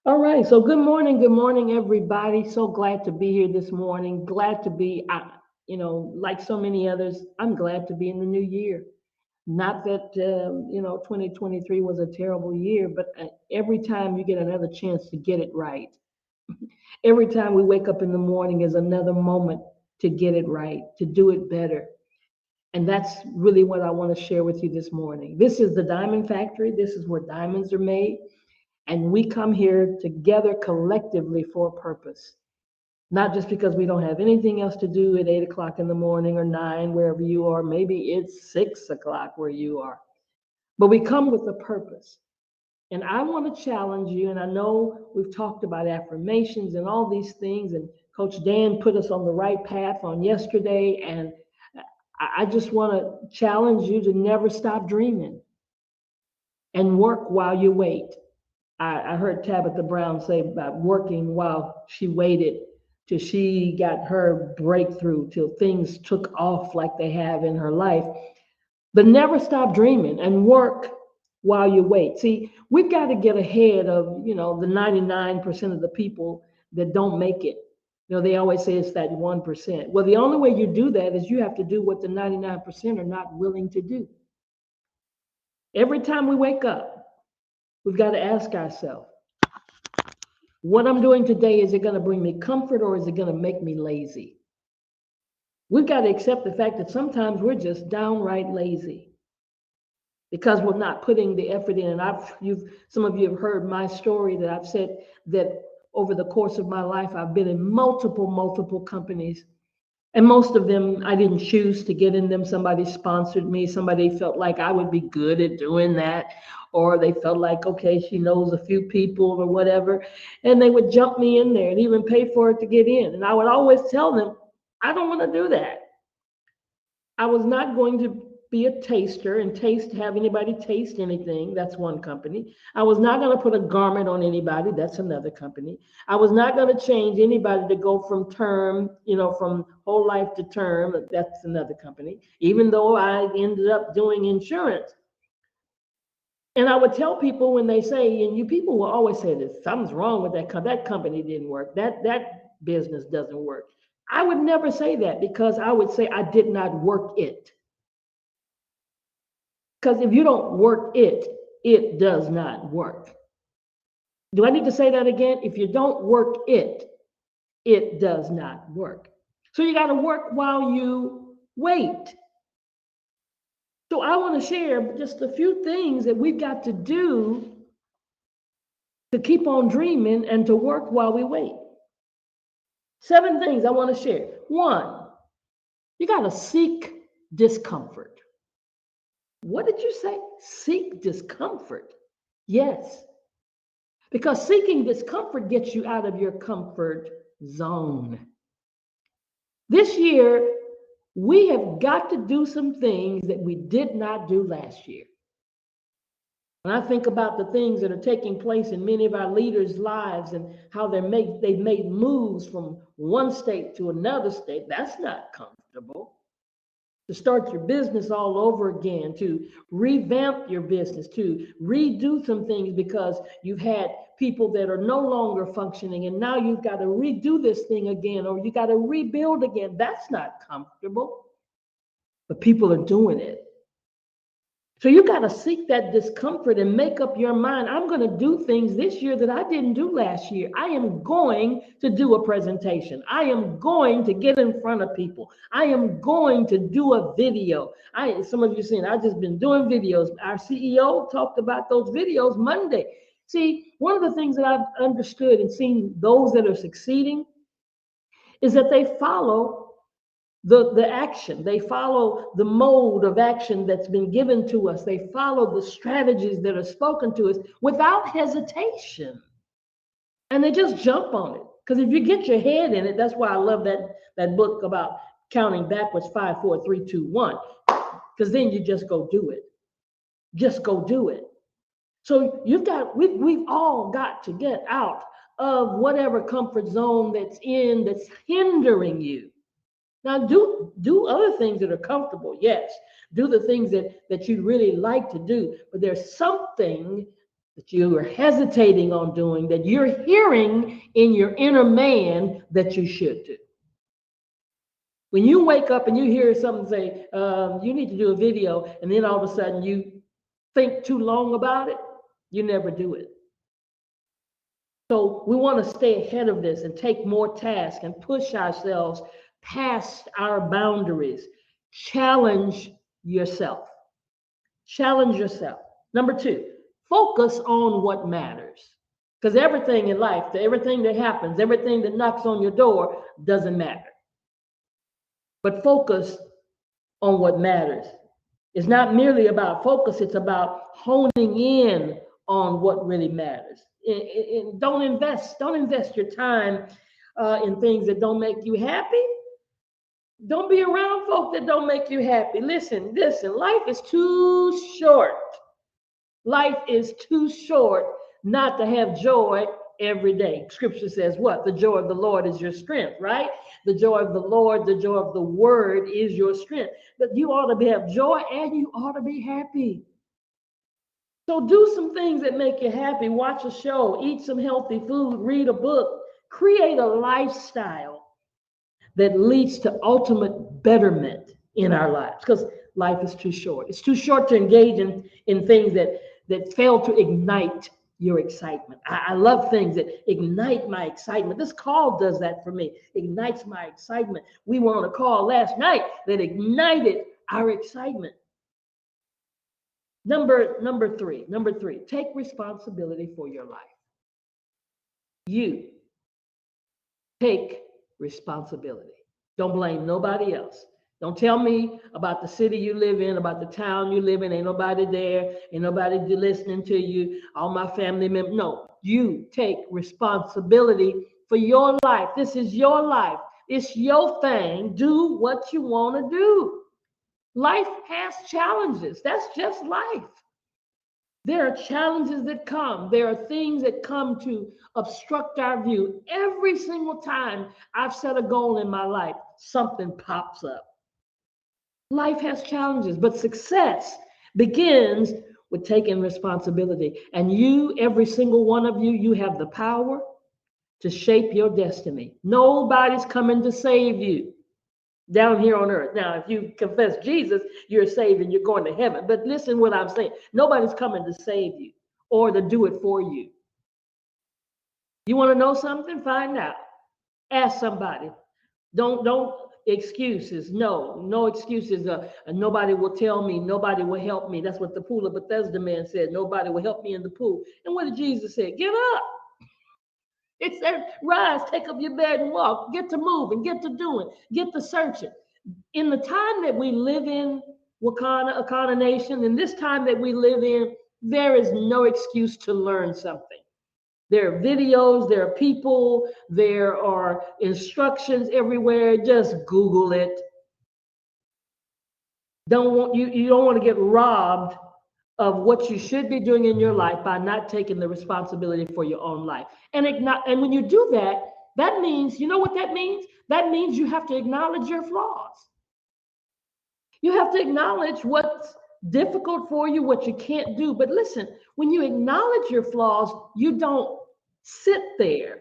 All right. So good morning, everybody. So glad to be here this morning. Glad to be, like so many others, I'm glad to be in the new year. Not that 2023 was a terrible year, but every time you get another chance to get it right, every time we wake up in the morning is another moment to get it right, to do it better. And that's really what I want to share with you this morning. This is the Diamond Factory. This is where diamonds are made. And we come here together collectively for a purpose, not just because we don't have anything else to do at 8 o'clock in the morning or nine, wherever you are. Maybe it's 6 o'clock where you are, but we come with a purpose. And I want to challenge you. And I know we've talked about affirmations and all these things, and Coach Dan put us on the right path on yesterday. And I just want to challenge you to never stop dreaming and work while you wait. I heard Tabitha Brown say about working while she waited till she got her breakthrough, till things took off like they have in her life. But never stop dreaming and work while you wait. See, we've got to get ahead of, the 99% of the people that don't make it. They always say it's that 1%. Well, the only way you do that is you have to do what the 99% are not willing to do. Every time we wake up, we've got to ask ourselves, what I'm doing today, is it going to bring me comfort or is it going to make me lazy? We've got to accept the fact that sometimes we're just downright lazy because we're not putting the effort in. And some of you have heard my story that I've said that over the course of my life, I've been in multiple companies. And most of them, I didn't choose to get in them. Somebody sponsored me. Somebody felt like I would be good at doing that. Or they felt like, okay, she knows a few people or whatever. And they would jump me in there and even pay for it to get in. And I would always tell them, I don't want to do that. I was not going to be a taster and have anybody taste anything. That's one company. I was not going to put a garment on anybody. That's another company. I was not going to change anybody to go from term, from whole life to term. That's another company. Even though I ended up doing insurance. And I would tell people when they say, and you people will always say this, something's wrong with that company. That company didn't work. That business doesn't work. I would never say that because I would say I did not work it. Because if you don't work it, it does not work. Do I need to say that again? If you don't work it, it does not work. So you got to work while you wait. So I want to share just a few things that we've got to do to keep on dreaming and to work while we wait. 7 things I want to share. 1, you got to seek discomfort. What did you say? Seek discomfort. Yes. Because seeking discomfort gets you out of your comfort zone. This year, we have got to do some things that we did not do last year. When I think about the things that are taking place in many of our leaders' lives and how they've made moves from one state to another state, that's not comfortable. To start your business all over again, to revamp your business, to redo some things because you've had people that are no longer functioning and now you've got to redo this thing again or you got to rebuild again. That's not comfortable, but people are doing it. So you got to seek that discomfort and make up your mind. I'm going to do things this year that I didn't do last year. I am going to do a presentation. I am going to get in front of people. I am going to do a video. Some of you seen, I've just been doing videos. Our CEO talked about those videos Monday. See, one of the things that I've understood and seen those that are succeeding is that they follow the action. They follow the mode of action that's been given to us. They follow the strategies that are spoken to us without hesitation. And they just jump on it. Because if you get your head in it, that's why I love that book about counting backwards, 5, 4, 3, 2, 1. Because then you just go do it. Just go do it. So we've all got to get out of whatever comfort zone that's hindering you. Now, do other things that are comfortable. Yes, do the things that you really like to do. But there's something that you are hesitating on doing, that you're hearing in your inner man that you should do. When you wake up and you hear something say, you need to do a video, and then all of a sudden you think too long about it, you never do it. So we want to stay ahead of this and take more tasks and push ourselves past our boundaries. Challenge yourself. Challenge yourself. Number 2, focus on what matters. Because everything in life, everything that happens, everything that knocks on your door doesn't matter. But focus on what matters. It's not merely about focus, it's about honing in on what really matters. Don't invest your time in things that don't make you happy. Don't be around folk that don't make you happy. Listen, life is too short. Life is too short not to have joy every day. Scripture says what? The joy of the Lord is your strength, right? The joy of the Lord, the joy of the word is your strength. But you ought to have joy and you ought to be happy. So do some things that make you happy. Watch a show, eat some healthy food, read a book, create a lifestyle that leads to ultimate betterment in our lives, because life is too short. It's too short to engage in things that fail to ignite your excitement. I love things that ignite my excitement. This call does that for me, ignites my excitement. We were on a call last night that ignited our excitement. Number three, take responsibility for your life. You take responsibility. Don't blame nobody else. Don't tell me about the city you live in, about the town you live in. Ain't nobody there. Ain't nobody listening to you. All my family members. No, you take responsibility for your life. This is your life. It's your thing. Do what you want to do. Life has challenges. That's just life. There are challenges that come. There are things that come to obstruct our view. Every single time I've set a goal in my life, something pops up. Life has challenges, but success begins with taking responsibility. And you, every single one of you, you have the power to shape your destiny. Nobody's coming to save you down here on earth. Now, if you confess Jesus, you're saved and you're going to heaven. But listen what I'm saying. Nobody's coming to save you or to do it for you. You want to know something? Find out. Ask somebody. Don't excuses. No excuses. Nobody will tell me. Nobody will help me. That's what the pool of Bethesda man said. Nobody will help me in the pool. And what did Jesus say? Get up. It said, rise, take up your bed and walk. Get to moving, get to doing, get to searching. In the time that we live in, Wakanda Nation, in this time that we live in, there is no excuse to learn something. There are videos, there are people, there are instructions everywhere. Just Google it. You don't want to get robbed of what you should be doing in your life by not taking the responsibility for your own life. And when you do that, that means, you know what that means? That means you have to acknowledge your flaws. You have to acknowledge what's difficult for you, what you can't do. But listen, when you acknowledge your flaws, you don't sit there.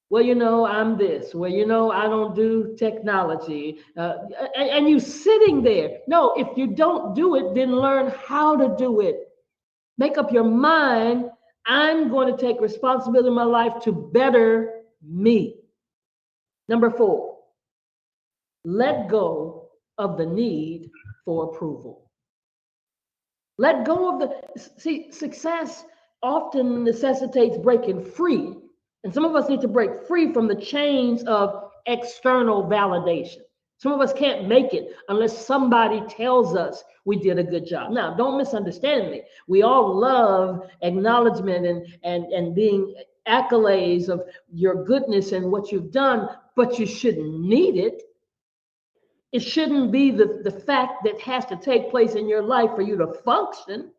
Well, I'm this. Well, I don't do technology. And you sitting there. No, if you don't do it, then learn how to do it. Make up your mind. I'm going to take responsibility in my life to better me. Number 4, let go of the need for approval. Let go of success often necessitates breaking free. And some of us need to break free from the chains of external validation. Some of us can't make it unless somebody tells us we did a good job. Now, don't misunderstand me. We all love acknowledgement and being accolades of your goodness and what you've done, but you shouldn't need it. It shouldn't be the fact that has to take place in your life for you to function.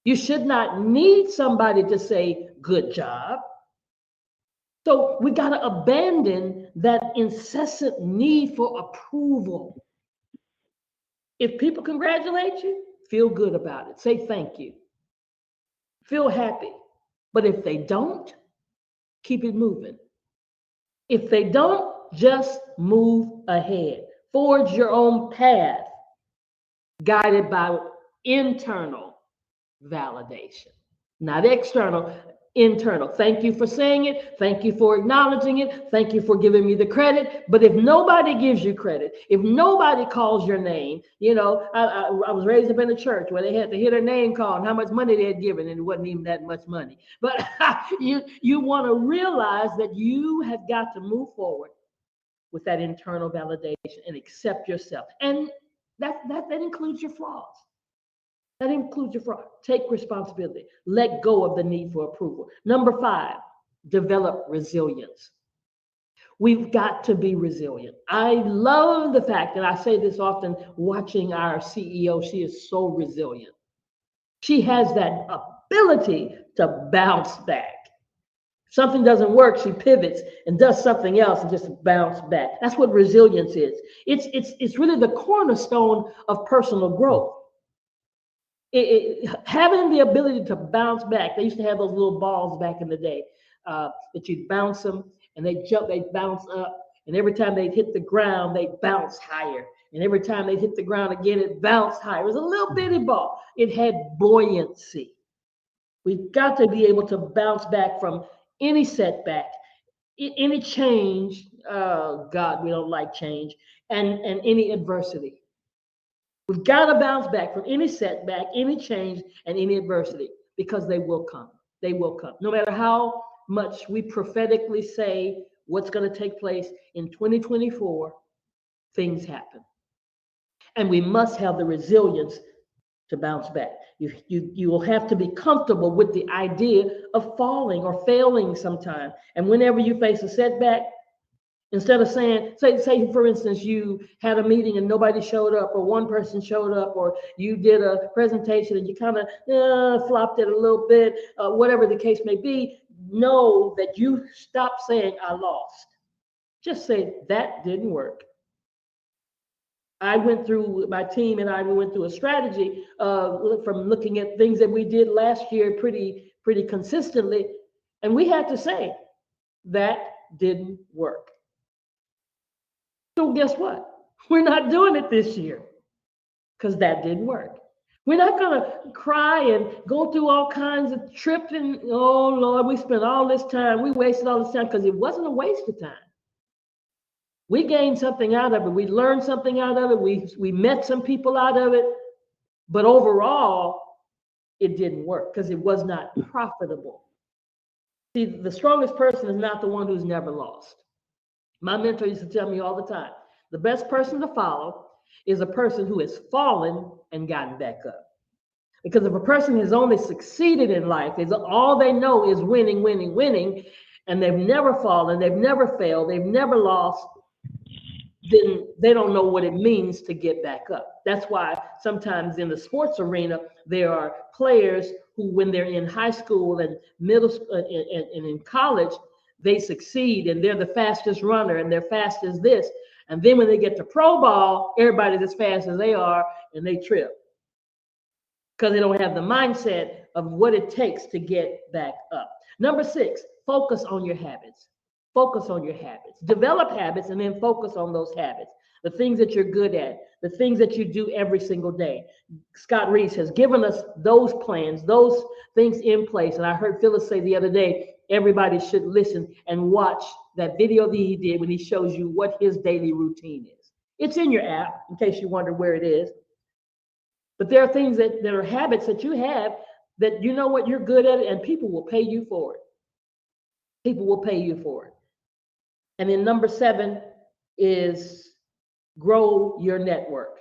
You should not need somebody to say, good job. So we got to abandon that incessant need for approval. If people congratulate you, feel good about it. Say thank you. feel happy. But if they don't, keep it moving. If they don't, just move ahead. Forge your own path, guided by internal validation, not external, internal. Thank you for saying it. Thank you for acknowledging it. Thank you for giving me the credit. But if nobody gives you credit, if nobody calls your name, I was raised up in a church where they had to hear their name called and how much money they had given, and it wasn't even that much money. But you want to realize that you have got to move forward with that internal validation and accept yourself. And that includes your flaws. That includes your fraud. Take responsibility. Let go of the need for approval. Number 5, develop resilience. We've got to be resilient. I love the fact, and I say this often, watching our CEO, she is so resilient. She has that ability to bounce back. Something doesn't work, she pivots and does something else and just bounce back. That's what resilience is. It's really the cornerstone of personal growth. Having the ability to bounce back. They used to have those little balls back in the day that you'd bounce them and they bounce up. And every time they'd hit the ground, they'd bounce higher. And every time they'd hit the ground again, it bounced higher. It was a little bitty ball. It had buoyancy. We've got to be able to bounce back from any setback, any change. God, we don't like change, and any adversity. We've got to bounce back from any setback, any change, and any adversity, because they will come. They will come. No matter how much we prophetically say what's going to take place in 2024, things happen. And we must have the resilience to bounce back. You will have to be comfortable with the idea of falling or failing sometime. And whenever you face a setback, instead of saying, say for instance, you had a meeting and nobody showed up, or one person showed up, or you did a presentation and you kind of flopped it a little bit, whatever the case may be, know that you stop saying, I lost. Just say, that didn't work. I went through, my team and I, we went through a strategy from looking at things that we did last year pretty consistently. And we had to say, that didn't work. So guess what? We're not doing it this year because that didn't work. We're not going to cry and go through all kinds of tripping. Oh, Lord, we spent all this time. We wasted all this time, because it wasn't a waste of time. We gained something out of it. We learned something out of it. We met some people out of it. But overall, it didn't work because it was not profitable. See, the strongest person is not the one who's never lost. My mentor used to tell me all the time, the best person to follow is a person who has fallen and gotten back up. Because if a person has only succeeded in life, all they know is winning, winning, winning, and they've never fallen, they've never failed, they've never lost, then they don't know what it means to get back up. That's why sometimes in the sports arena, there are players who, when they're in high school and middle school and in college, they succeed and they're the fastest runner and they're fast as this. And then when they get to pro ball, everybody's as fast as they are and they trip because they don't have the mindset of what it takes to get back up. Number 6, focus on your habits. Focus on your habits. Develop habits and then focus on those habits. The things that you're good at, the things that you do every single day. Scott Reese has given us those plans, those things in place. And I heard Phyllis say the other day, everybody should listen and watch that video that he did when he shows you what his daily routine is. It's in your app, in case you wonder where it is. But there are things that are habits that you have that you know what you're good at, and people will pay you for it. People will pay you for it. And then number 7 is grow your network.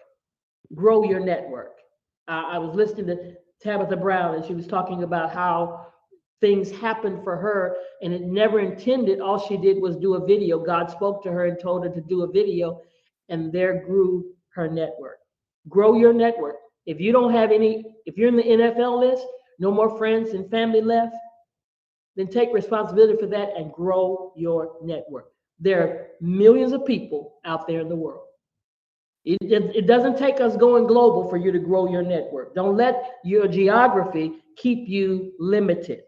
Grow your network. I was listening to Tabitha Brown, and she was talking about how things happened for her, and it never intended. All she did was do a video. God spoke to her and told her to do a video, and there grew her network. Grow your network. If you don't have any, if you're in the NFL list, no more friends and family left, then take responsibility for that and grow your network. There are millions of people out there in the world. It doesn't take us going global for you to grow your network. Don't let your geography keep you limited.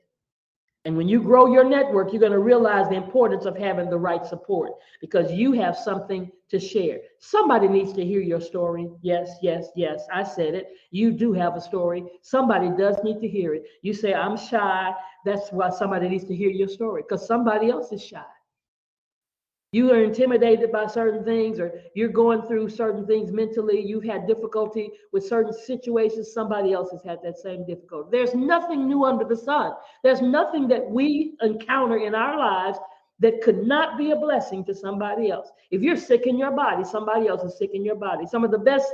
And when you grow your network, you're going to realize the importance of having the right support because you have something to share. Somebody needs to hear your story. Yes, yes, yes. I said it. You do have a story. Somebody does need to hear it. You say, I'm shy. That's why somebody needs to hear your story because somebody else is shy. You are intimidated by certain things, or you're going through certain things mentally. You've had difficulty with certain situations. Somebody else has had that same difficulty. There's nothing new under the sun. There's nothing that we encounter in our lives that could not be a blessing to somebody else. If you're sick in your body, somebody else is sick in your body. Some of the best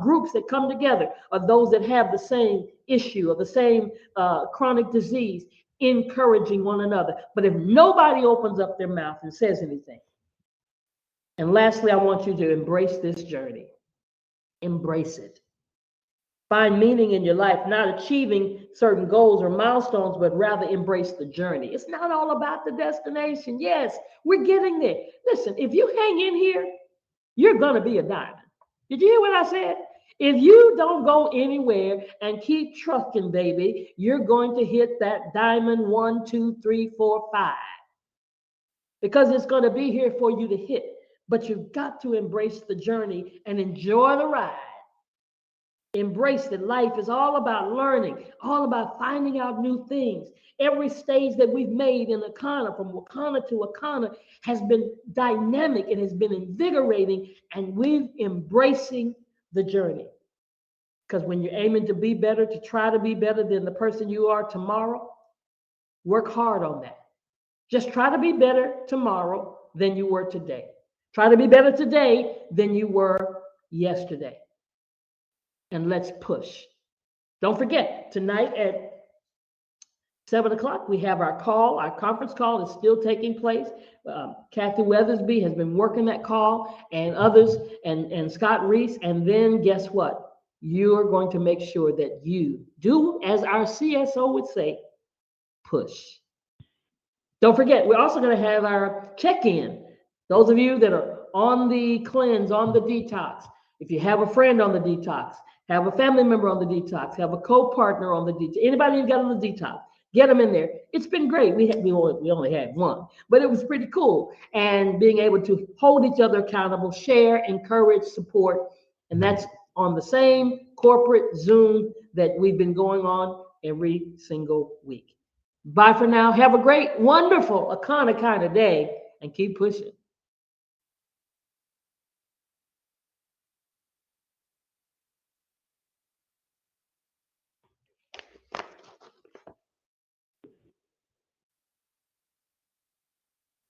groups that come together are those that have the same issue or the same chronic disease, encouraging one another. But if nobody opens up their mouth and says anything, and lastly, I want you to embrace this journey. Embrace it. Find meaning in your life, not achieving certain goals or milestones, but rather embrace the journey. It's not all about the destination. Yes, we're getting there. Listen, if you hang in here, you're going to be a diamond. Did you hear what I said? If you don't go anywhere and keep trucking, baby, you're going to hit that diamond 1, 2, 3, 4, 5. Because it's going to be here for you to hit. But you've got to embrace the journey and enjoy the ride. Embrace that life is all about learning, all about finding out new things. Every stage that we've made in Akana, from Wakana to Akana, has been dynamic. It has been invigorating, and we're embracing the journey. Because when you're aiming to be better, to try to be better than the person you are tomorrow, work hard on that. Just try to be better tomorrow than you were today. Try to be better today than you were yesterday. And let's push. Don't forget, tonight at 7 o'clock, we have our call. Our conference call is still taking place. Kathy Weathersby has been working that call, and others, and Scott Reese. And then guess what? You're going to make sure that you do, as our CSO would say, push. Don't forget, we're also going to have our check-in. Those of you that are on the cleanse, on the detox, if you have a friend on the detox, have a family member on the detox, have a co-partner on the detox, anybody you got on the detox, get them in there. It's been great. We only had one, but it was pretty cool. And being able to hold each other accountable, share, encourage, support. And that's on the same corporate Zoom that we've been going on every single week. Bye for now. Have a great, wonderful Akana kind of day, and keep pushing.